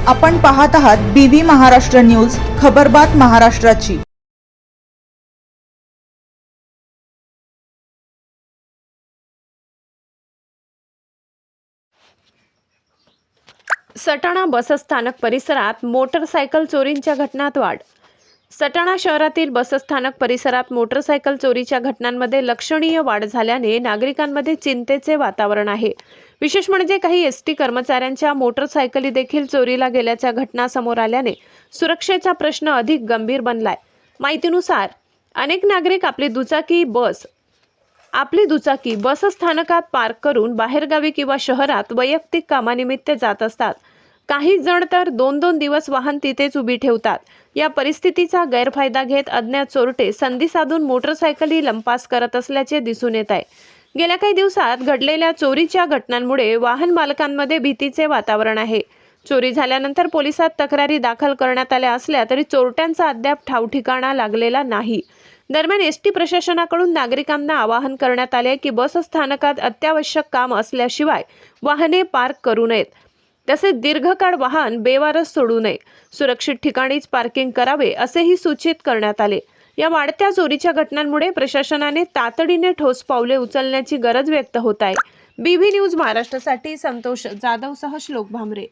आपण पाहत आहात BV महाराष्ट्र न्यूज, खबरबात महाराष्ट्राची। सटाणा बसस्थानक परिसरात मोटरसायकल चोरींच्या घटनात वाढ। सटाणा शहरातील बसस्थानक परिसरात मोटरसायकल चोरीच्या घटनांमध्ये लक्षणीय वाढ झाल्याने नागरिकांमध्ये चिंतेचे वातावरण आहे। विशेष म्हणजे काही एसटी कर्मचाऱ्यांच्या मोटरसायकली देखील चोरीला गेल्याच्या घटना समोर आल्याने सुरक्षेचा प्रश्न अधिक गंभीर बनलाय। माहितीनुसार अनेक नागरिक आपली दुचाकी बसस्थानकात पार्क करून बाहेरगावी किंवा शहरात वैयक्तिक कामानिमित्त जात असतात। काही जण तर 2-2 दिवस वाहन तिथेच उभी ठेवतात। या परिस्थितीचा गैरफायदा घेत अज्ञात चोरटे संधी साधून मोटरसायकली लंपास करत असल्याचे दिसून येत आहे। गेल्या काही दिवसात घडलेल्या चोरीच्या घटनांमुळे वाहन मालकांमध्ये भीतीचे वातावरण आहे। चोरी झाल्यानंतर पोलिसात तक्रारी दाखल करण्यात आल्या असल्या तरी चोरट्यांचा अद्याप ठावठिकाणा लागलेला नाही। दरम्यान एसटी प्रशासनाकडून नागरिकांना आवाहन करण्यात आले की बसस्थानकात अत्यावश्यक काम असल्याशिवाय वाहने पार्क करू नयेत, तसेच दीर्घकाळ वाहन बेवारस सोडू नये, सुरक्षित ठिकाणीच पार्किंग करावे असेही सूचित करण्यात आले। या वाढत्या चोरीच्या घटनांमुळे प्रशासनाने तातडीने ठोस पावले उचलण्याची गरज व्यक्त होत आहे। BV न्यूज महाराष्ट्रासाठी संतोष जाधवसह श्लोक भामरे।